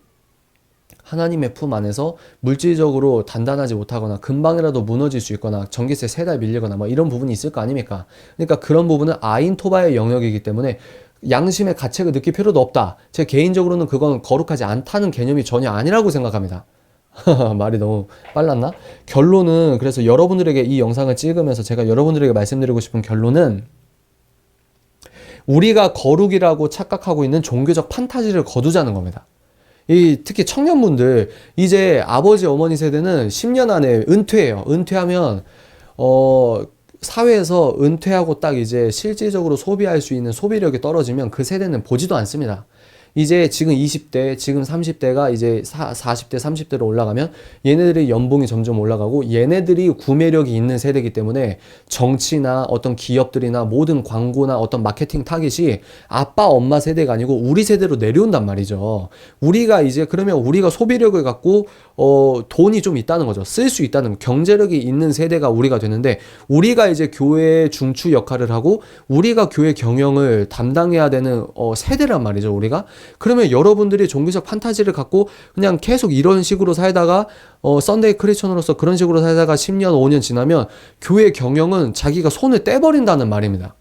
A: 하나님의 품 안에서 물질적으로 단단하지 못하거나 금방이라도 무너질 수 있거나 전기세 3달 밀리거나 뭐 이런 부분이 있을 거 아닙니까? 그러니까 그런 부분은 아인토바의 영역이기 때문에 양심의 가책을 느낄 필요도 없다. 제 개인적으로는 그건 거룩하지 않다는 개념이 전혀 아니라고 생각합니다. 말이 너무 빨랐나? 결론은, 그래서 여러분들에게 이 영상을 찍으면서 제가 여러분들에게 말씀드리고 싶은 결론은, 우리가 거룩이라고 착각하고 있는 종교적 판타지를 거두자는 겁니다. 특히 청년분들, 이제 아버지 어머니 세대는 10년 안에 은퇴해요. 은퇴하면 사회에서 은퇴하고 딱 이제 실질적으로 소비할 수 있는 소비력이 떨어지면 그 세대는 보지도 않습니다. 이제 지금 20대, 지금 30대가 이제 40대, 30대로 올라가면 얘네들이 연봉이 점점 올라가고 얘네들이 구매력이 있는 세대이기 때문에 정치나 어떤 기업들이나 모든 광고나 어떤 마케팅 타깃이 아빠, 엄마 세대가 아니고 우리 세대로 내려온단 말이죠. 우리가 이제 그러면 우리가 소비력을 갖고 돈이 좀 있다는 거죠. 쓸 수 있다는, 경제력이 있는 세대가 우리가 되는데, 우리가 이제 교회의 중추 역할을 하고 우리가 교회 경영을 담당해야 되는 세대란 말이죠, 우리가. 그러면 여러분들이 종교적 판타지를 갖고 그냥 계속 이런 식으로 살다가 썬데이 크리스천으로서 그런 식으로 살다가 10년, 5년 지나면 교회 경영은 자기가 손을 떼버린다는 말입니다.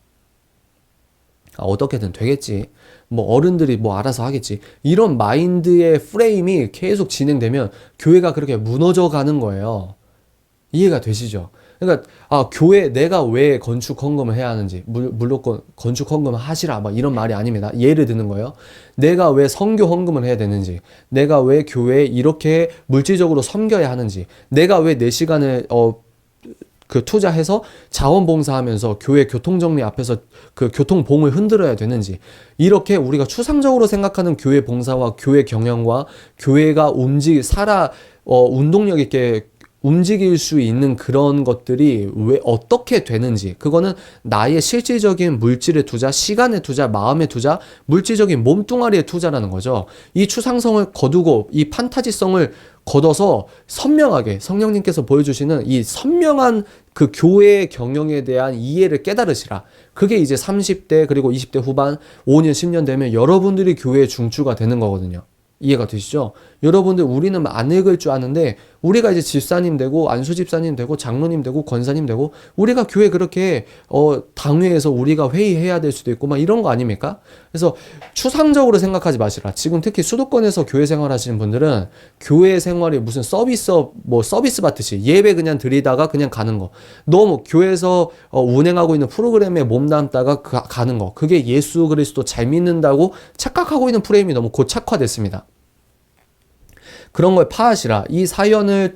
A: 어떻게든 되겠지. 뭐 어른들이 뭐 알아서 하겠지. 이런 마인드의 프레임이 계속 진행되면 교회가 그렇게 무너져 가는 거예요. 이해가 되시죠? 그러니까 교회 내가 왜 건축 헌금을 해야 하는지, 물론 건축 헌금을 하시라 막 이런 말이 아닙니다. 예를 드는 거예요. 내가 왜 선교 헌금을 해야 되는지, 내가 왜 교회에 이렇게 물질적으로 섬겨야 하는지, 내가 왜 내 시간을 투자해서 자원봉사하면서 교회 교통정리 앞에서 그 교통봉을 흔들어야 되는지, 이렇게 우리가 추상적으로 생각하는 교회 봉사와 교회 경영과 교회가 운동력 있게 움직일 수 있는 그런 것들이 왜 어떻게 되는지, 그거는 나의 실질적인 물질의 투자, 시간의 투자, 마음의 투자, 물질적인 몸뚱아리의 투자라는 거죠. 이 추상성을 거두고 이 판타지성을 걷어서 선명하게 성령님께서 보여주시는 이 선명한 그 교회의 경영에 대한 이해를 깨달으시라. 그게 이제 30대 그리고 20대 후반 5년 10년 되면 여러분들이 교회의 중추가 되는 거거든요. 이해가 되시죠? 여러분들, 우리는 안 읽을 줄 아는데 우리가 이제 집사님 되고 안수 집사님 되고 장로님 되고 권사님 되고 우리가 교회 그렇게 당회에서 우리가 회의해야 될 수도 있고 막 이런 거 아닙니까? 그래서 추상적으로 생각하지 마시라. 지금 특히 수도권에서 교회 생활하시는 분들은 교회 생활이 무슨 서비스 받듯이 예배 그냥 드리다가 그냥 가는 거, 너무 교회에서 운행하고 있는 프로그램에 몸담다가 가는 거, 그게 예수 그리스도 잘 믿는다고 착각하고 있는 프레임이 너무 고착화됐습니다. 그런 걸 파하시라. 이 사연을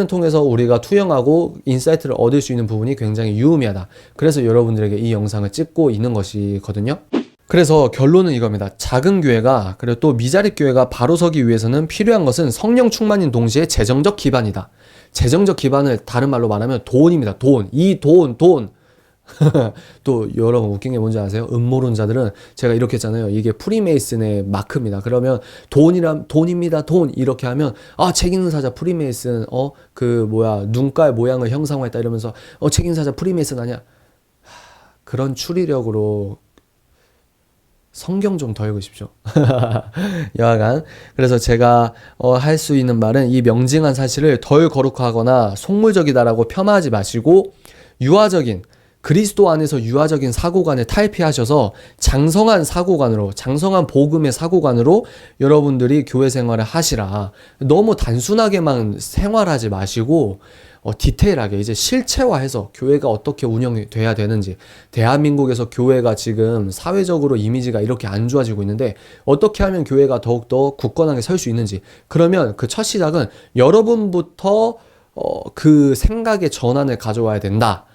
A: 통해서 우리가 투영하고 인사이트를 얻을 수 있는 부분이 굉장히 유의미하다. 그래서 여러분들에게 이 영상을 찍고 있는 것이거든요. 그래서 결론은 이겁니다. 작은 교회가, 그리고 또 미자립 교회가 바로 서기 위해서는 필요한 것은 성령 충만인 동시에 재정적 기반이다. 재정적 기반을 다른 말로 말하면 돈입니다. 돈. 이 돈. 또 여러분 웃긴 게 뭔지 아세요? 음모론자들은 제가 이렇게 했잖아요. 이게 프리메이슨의 마크입니다. 그러면 돈입니다. 돈 이렇게 하면 책 읽는 사자 프리메이슨 눈깔 모양을 형상화했다 이러면서 책 읽는 사자 프리메이슨 아니야. 그런 추리력으로 성경 좀 더 읽으십시오. 여하간 그래서 제가 할 수 있는 말은 이 명징한 사실을 덜 거룩하거나 속물적이다라고 폄하하지 마시고 유아적인 그리스도 안에서 유아적인 사고관을 탈피하셔서 장성한 사고관으로, 장성한 복음의 사고관으로 여러분들이 교회 생활을 하시라. 너무 단순하게만 생활하지 마시고 디테일하게 이제 실체화해서 교회가 어떻게 운영이 돼야 되는지, 대한민국에서 교회가 지금 사회적으로 이미지가 이렇게 안 좋아지고 있는데 어떻게 하면 교회가 더욱더 굳건하게 설 수 있는지, 그러면 그 첫 시작은 여러분부터 그 생각의 전환을 가져와야 된다.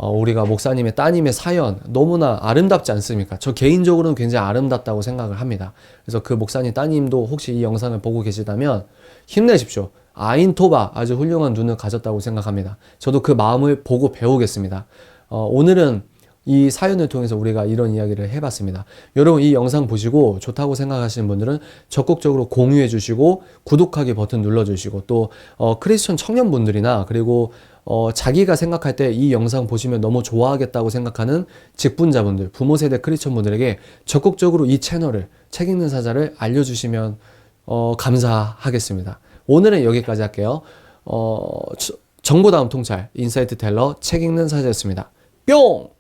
A: 우리가 목사님의 따님의 사연 너무나 아름답지 않습니까? 저 개인적으로는 굉장히 아름답다고 생각을 합니다. 그래서 그 목사님 따님도 혹시 이 영상을 보고 계시다면 힘내십시오. 아인토바 아주 훌륭한 눈을 가졌다고 생각합니다. 저도 그 마음을 보고 배우겠습니다. 오늘은 이 사연을 통해서 우리가 이런 이야기를 해봤습니다. 여러분 이 영상 보시고 좋다고 생각하시는 분들은 적극적으로 공유해 주시고 구독하기 버튼 눌러주시고 또 크리스천 청년분들이나 그리고 자기가 생각할 때 이 영상 보시면 너무 좋아하겠다고 생각하는 직분자분들, 부모 세대 크리스천분들에게 적극적으로 이 채널을, 책 읽는 사자를 알려주시면 감사하겠습니다. 오늘은 여기까지 할게요. 정보다움 통찰 인사이트 텔러 책 읽는 사자였습니다. 뿅!